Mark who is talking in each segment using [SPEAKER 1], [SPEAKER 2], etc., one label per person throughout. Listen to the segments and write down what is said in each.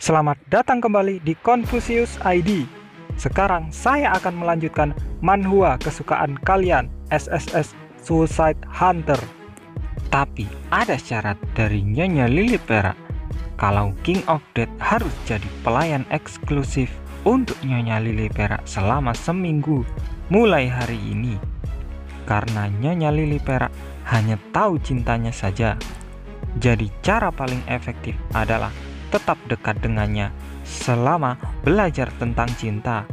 [SPEAKER 1] Selamat datang kembali di Confucius ID. Sekarang saya akan melanjutkan manhwa kesukaan kalian, SSS Suicide Hunter. Tapi ada syarat dari Nyonya Lily Perak. Kalau King of Death harus jadi pelayan eksklusif untuk Nyonya Lily Perak selama seminggu mulai hari ini. Karena Nyonya Lily Perak hanya tahu cintanya saja. Jadi cara paling efektif adalah tetap dekat dengannya selama belajar tentang cinta.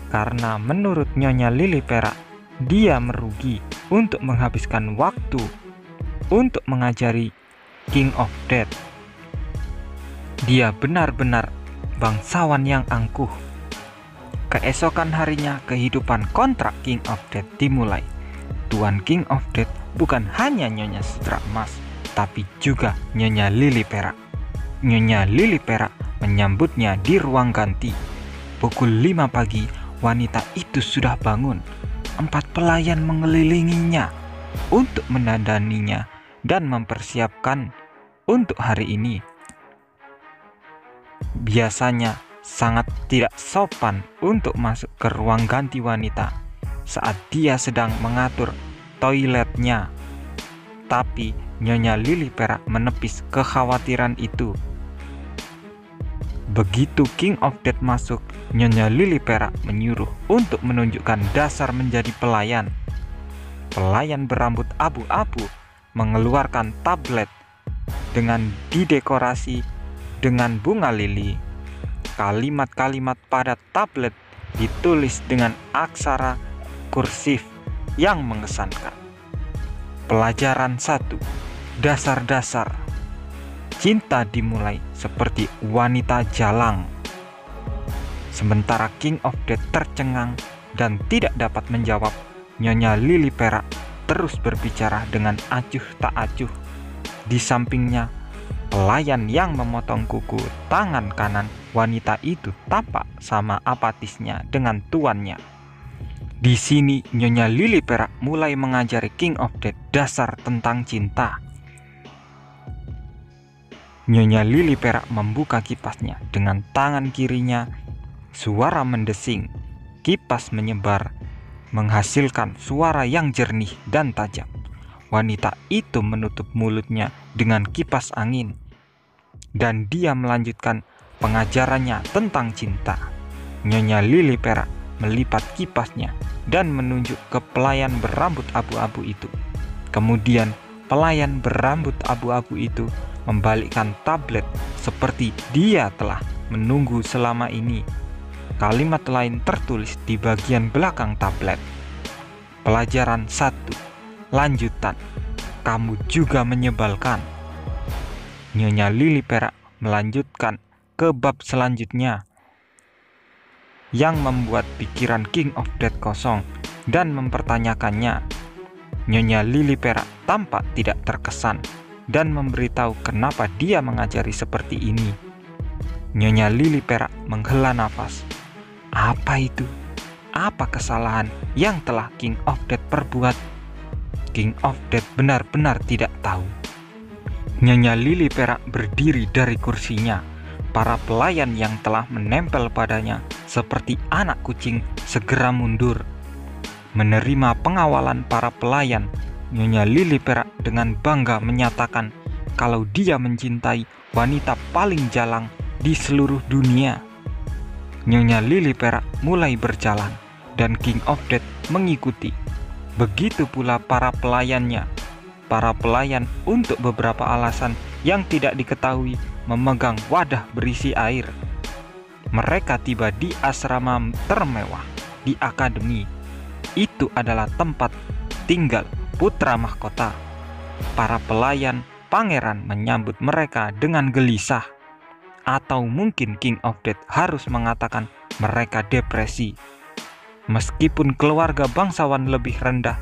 [SPEAKER 1] Karena menurut Nyonya Lily Perak, dia merugi untuk menghabiskan waktu untuk mengajari King of Death. Dia benar-benar bangsawan yang angkuh. Keesokan harinya kehidupan kontrak King of Death dimulai. Tuan King of Death bukan hanya Nyonya Sutra Emas, tapi juga Nyonya Lily Perak. Nyonya Lily Perak menyambutnya di ruang ganti. Pukul 5 pagi, wanita itu sudah bangun. 4 pelayan mengelilinginya untuk menandaninya dan mempersiapkan untuk hari ini. Biasanya sangat tidak sopan untuk masuk ke ruang ganti wanita saat dia sedang mengatur toiletnya. Tapi Nyonya Lily Perak menepis kekhawatiran itu. Begitu King of Death masuk, Nyonya Lily Perak menyuruh untuk menunjukkan dasar menjadi pelayan. Pelayan berambut abu-abu mengeluarkan tablet dengan didekorasi dengan bunga lili. Kalimat-kalimat pada tablet ditulis dengan aksara kursif yang mengesankan. Pelajaran 1. Dasar-dasar. Cinta dimulai seperti wanita jalang. Sementara King of Death tercengang dan tidak dapat menjawab, Nyonya Lily Perak terus berbicara dengan acuh tak acuh. Di sampingnya, pelayan yang memotong kuku tangan kanan wanita itu tampak sama apatisnya dengan tuannya. Di sini Nyonya Lily Perak mulai mengajari King of Death dasar tentang cinta. Nyonya Lily Perak membuka kipasnya dengan tangan kirinya. Suara mendesing, kipas menyebar, menghasilkan suara yang jernih dan tajam. Wanita itu menutup mulutnya dengan kipas angin, dan dia melanjutkan pengajarannya tentang cinta. Nyonya Lily Perak melipat kipasnya dan menunjuk ke pelayan berambut abu-abu itu. Kemudian pelayan berambut abu-abu itu membalikkan tablet seperti dia telah menunggu selama ini. Kalimat lain tertulis di bagian belakang tablet. Pelajaran 1. Lanjutan. Kamu juga menyebalkan. Nyonya Lily Perak melanjutkan ke bab selanjutnya yang membuat pikiran King of Death kosong dan mempertanyakannya. Nyonya Lily Perak tampak tidak terkesan dan memberitahu kenapa dia mengajari seperti ini. Nyonya Lily Perak menghela nafas. Apa itu? Apa kesalahan yang telah King of Death perbuat? King of Death benar-benar tidak tahu. Nyonya Lily Perak berdiri dari kursinya. Para pelayan yang telah menempel padanya seperti anak kucing segera mundur. Menerima pengawalan para pelayan, Nyonya Lily Perak dengan bangga menyatakan kalau dia mencintai wanita paling jalang di seluruh dunia. Nyonya Lily Perak mulai berjalan dan King of Death mengikuti. Begitu pula para pelayannya. Para pelayan untuk beberapa alasan yang tidak diketahui memegang wadah berisi air. Mereka tiba di asrama termewah di akademi. Itu adalah tempat tinggal putra mahkota. Para pelayan pangeran menyambut mereka dengan gelisah. Atau mungkin King of Death harus mengatakan mereka depresi. Meskipun keluarga bangsawan lebih rendah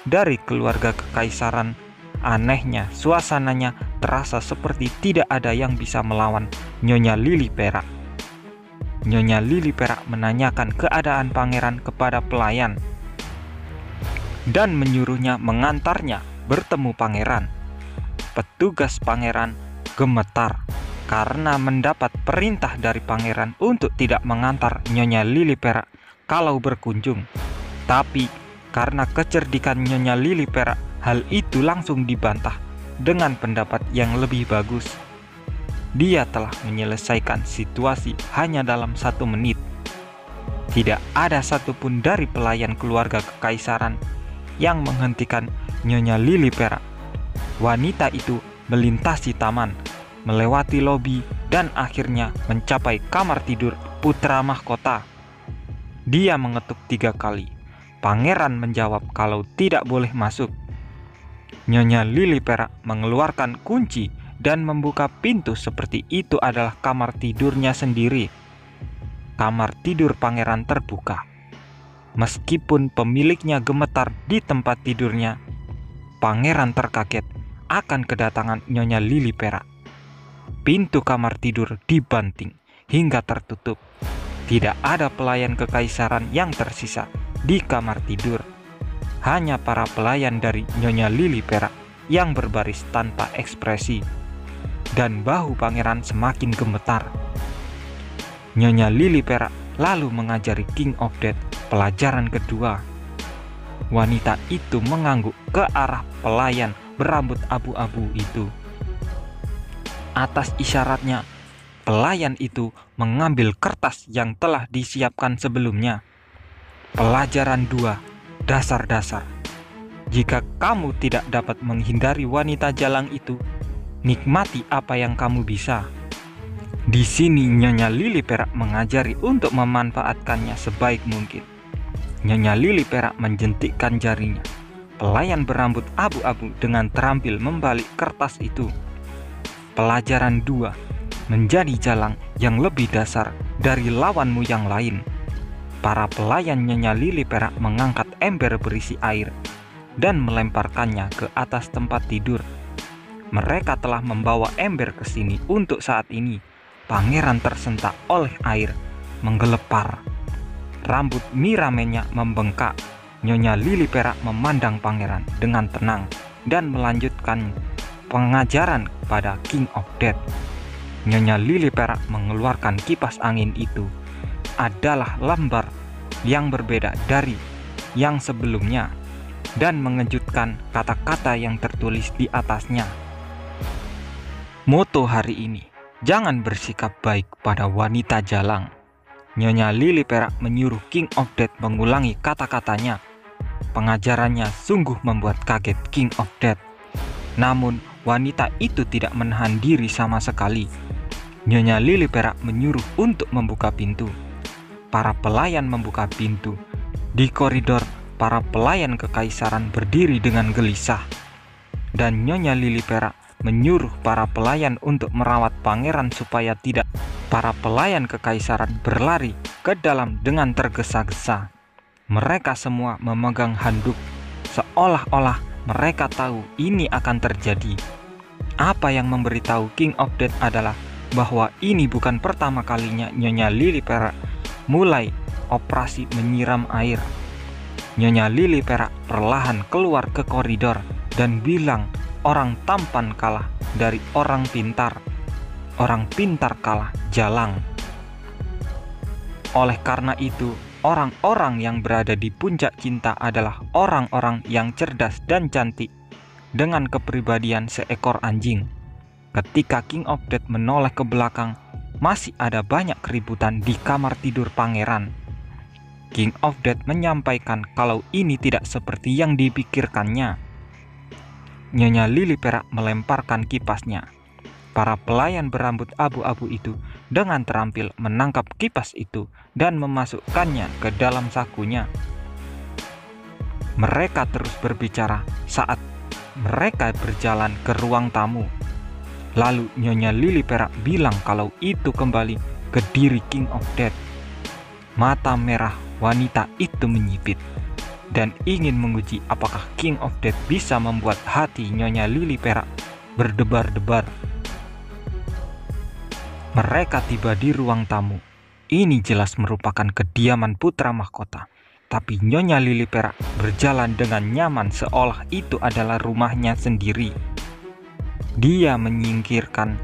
[SPEAKER 1] dari keluarga kekaisaran, anehnya suasananya terasa seperti tidak ada yang bisa melawan Nyonya Lily Perak. Nyonya Lily Perak menanyakan keadaan pangeran kepada pelayan dan menyuruhnya mengantarnya bertemu pangeran. Petugas pangeran gemetar karena mendapat perintah dari pangeran untuk tidak mengantar Nyonya Lili Perak kalau berkunjung. Tapi karena kecerdikan Nyonya Lili Perak, hal itu langsung dibantah dengan pendapat yang lebih bagus. Dia telah menyelesaikan situasi hanya dalam 1 menit. Tidak ada satupun dari pelayan keluarga kekaisaran yang menghentikan Nyonya Lili Perak. Wanita itu melintasi taman, melewati lobi, dan akhirnya mencapai kamar tidur putra mahkota. Dia mengetuk 3 kali. Pangeran menjawab kalau tidak boleh masuk. Nyonya Lili Perak mengeluarkan kunci dan membuka pintu seperti itu adalah kamar tidurnya sendiri. Kamar tidur pangeran terbuka. Meskipun pemiliknya gemetar di tempat tidurnya, pangeran terkaget akan kedatangan Nyonya Lili Perak. Pintu kamar tidur dibanting hingga tertutup. Tidak ada pelayan kekaisaran yang tersisa di kamar tidur. Hanya para pelayan dari Nyonya Lili Perak yang berbaris tanpa ekspresi. Dan bahu pangeran semakin gemetar. Nyonya Lili Perak lalu mengajari King of Death pelajaran kedua. Wanita itu mengangguk ke arah pelayan berambut abu-abu itu. Atas isyaratnya, pelayan itu mengambil kertas yang telah disiapkan sebelumnya. Pelajaran 2, dasar-dasar. Jika kamu tidak dapat menghindari wanita jalang itu, nikmati apa yang kamu bisa. Di sini Nyonya Lili Perak mengajari untuk memanfaatkannya sebaik mungkin. Nyonya Lili Perak menjentikkan jarinya. Pelayan berambut abu-abu dengan terampil membalik kertas itu. Pelajaran 2, menjadi jalang yang lebih dasar dari lawanmu yang lain. Para pelayan Nyonya Lili Perak mengangkat ember berisi air dan melemparkannya ke atas tempat tidur. Mereka telah membawa ember ke sini untuk saat ini. Pangeran tersentak oleh air, menggelepar. Rambut Miramennya membengkak. Nyonya Lili Perak memandang pangeran dengan tenang dan melanjutkan pengajaran pada King of Death. Nyonya Lili Perak mengeluarkan kipas angin itu. Adalah lembar yang berbeda dari yang sebelumnya dan mengejutkan kata-kata yang tertulis di atasnya. Moto hari ini, jangan bersikap baik pada wanita jalang. Nyonya Lili Perak menyuruh King of Death mengulangi kata-katanya. Pengajarannya sungguh membuat kaget King of Death. Namun wanita itu tidak menahan diri sama sekali. Nyonya Lili Perak menyuruh untuk membuka pintu. Para pelayan membuka pintu. Di koridor, para pelayan kekaisaran berdiri dengan gelisah. Dan Nyonya Lili Perak menyuruh para pelayan untuk merawat pangeran supaya tidak. Para pelayan kekaisaran berlari ke dalam dengan tergesa-gesa. Mereka semua memegang handuk, seolah-olah mereka tahu ini akan terjadi. Apa yang memberitahu King of Death adalah bahwa ini bukan pertama kalinya Nyonya Lili Perak mulai operasi menyiram air. Nyonya Lili Perak perlahan keluar ke koridor dan bilang orang tampan kalah dari orang pintar. Orang pintar kalah jalang. Oleh karena itu, orang-orang yang berada di puncak cinta adalah orang-orang yang cerdas dan cantik dengan kepribadian seekor anjing. Ketika King of Death menoleh ke belakang, masih ada banyak keributan di kamar tidur pangeran. King of Death menyampaikan kalau ini tidak seperti yang dipikirkannya. Nyonya Lili Perak melemparkan kipasnya. Para pelayan berambut abu-abu itu dengan terampil menangkap kipas itu dan memasukkannya ke dalam sakunya. Mereka terus berbicara saat mereka berjalan ke ruang tamu. Lalu Nyonya Lili Perak bilang kalau itu kembali ke diri King of Death. Mata merah wanita itu menyipit dan ingin menguji apakah King of Death bisa membuat hati Nyonya Lili Perak berdebar-debar. Mereka tiba di ruang tamu. Ini jelas merupakan kediaman putra mahkota. Tapi Nyonya Lili Perak berjalan dengan nyaman seolah itu adalah rumahnya sendiri. Dia menyingkirkan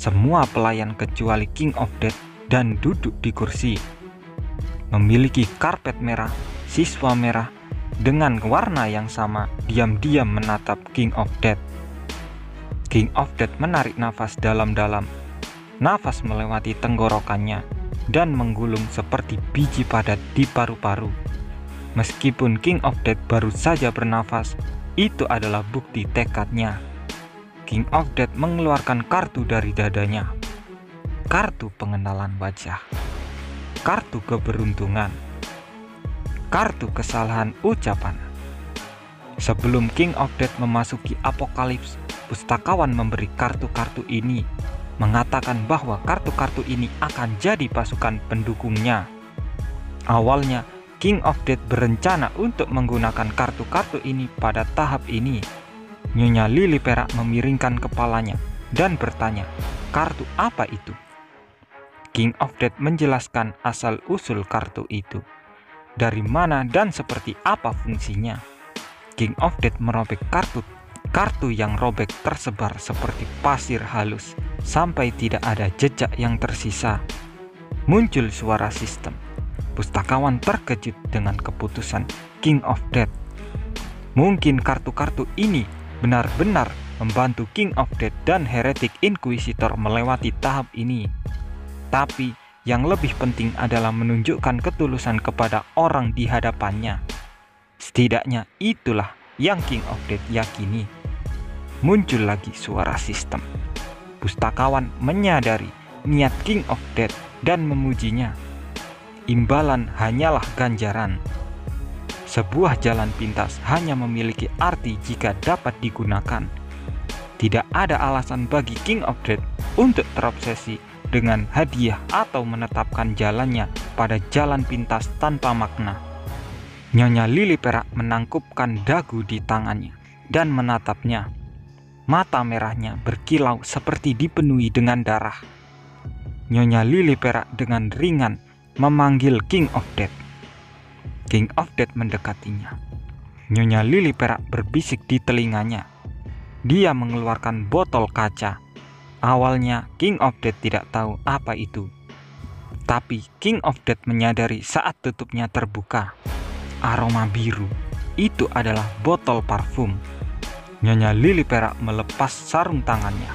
[SPEAKER 1] semua pelayan kecuali King of Death dan duduk di kursi. Memiliki karpet merah, siswa merah dengan warna yang sama diam-diam menatap King of Death. King of Death menarik nafas dalam-dalam. Nafas melewati tenggorokannya dan menggulung seperti biji padat di paru-paru. Meskipun King of Death baru saja bernafas, itu adalah bukti tekadnya. King of Death mengeluarkan kartu dari dadanya. Kartu pengenalan wajah. Kartu keberuntungan. Kartu kesalahan ucapan. Sebelum King of Death memasuki apokalips, pustakawan memberi kartu-kartu ini, mengatakan bahwa kartu-kartu ini akan jadi pasukan pendukungnya. Awalnya, King of Death berencana untuk menggunakan kartu-kartu ini pada tahap ini. Nyonya Lili Perak memiringkan kepalanya dan bertanya, kartu apa itu? King of Death menjelaskan asal-usul kartu itu, dari mana dan seperti apa fungsinya. King of Death merobek kartu yang robek tersebar seperti pasir halus sampai tidak ada jejak yang tersisa. Muncul suara sistem. Pustakawan terkejut dengan keputusan King of Death. Mungkin kartu-kartu ini benar-benar membantu King of Death dan Heretic Inquisitor melewati tahap ini. Tapi yang lebih penting adalah menunjukkan ketulusan kepada orang di hadapannya. Setidaknya itulah yang King of Death yakini. Muncul lagi suara sistem. Pustakawan menyadari niat King of Death dan memujinya. Imbalan hanyalah ganjaran. Sebuah jalan pintas hanya memiliki arti jika dapat digunakan. Tidak ada alasan bagi King of Death untuk terobsesi dengan hadiah atau menetapkan jalannya pada jalan pintas tanpa makna. Nyonya Lili Perak menangkupkan dagu di tangannya dan menatapnya. Mata merahnya berkilau seperti dipenuhi dengan darah. Nyonya Lili Perak dengan ringan memanggil King of Death. King of Death mendekatinya. Nyonya Lili Perak berbisik di telinganya. Dia mengeluarkan botol kaca. Awalnya King of Death tidak tahu apa itu. Tapi King of Death menyadari saat tutupnya terbuka. Aroma biru. Itu adalah botol parfum. Nyonya Lili Perak melepas sarung tangannya.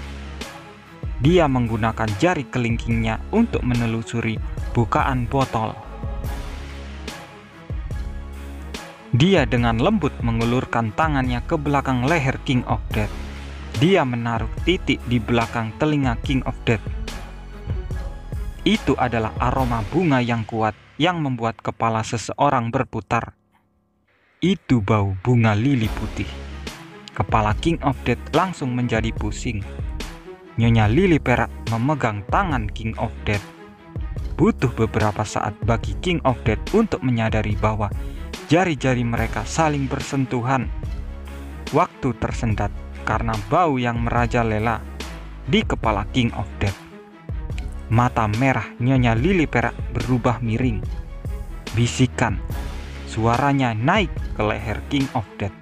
[SPEAKER 1] Dia menggunakan jari kelingkingnya untuk menelusuri bukaan botol. Dia dengan lembut mengulurkan tangannya ke belakang leher King of Death. Dia menaruh titik di belakang telinga King of Death. Itu adalah aroma bunga yang kuat yang membuat kepala seseorang berputar. Itu bau bunga lili putih. Kepala King of Death langsung menjadi pusing. Nyonya Lili Perak memegang tangan King of Death. Butuh beberapa saat bagi King of Death untuk menyadari bahwa jari-jari mereka saling bersentuhan. Waktu tersendat karena bau yang merajalela di kepala King of Death. Mata merah Nyonya Lili Perak berubah miring. Bisikan, suaranya naik ke leher King of Death.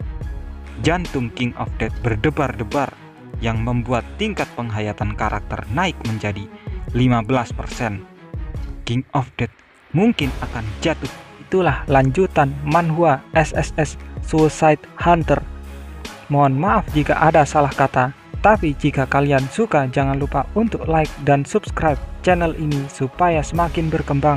[SPEAKER 1] Jantung King of Death berdebar-debar yang membuat tingkat penghayatan karakter naik menjadi 15%. King of Death mungkin akan jatuh. Itulah lanjutan manhwa SSS Suicide Hunter. Mohon maaf jika ada salah kata, tapi jika kalian suka jangan lupa untuk like dan subscribe channel ini supaya semakin berkembang.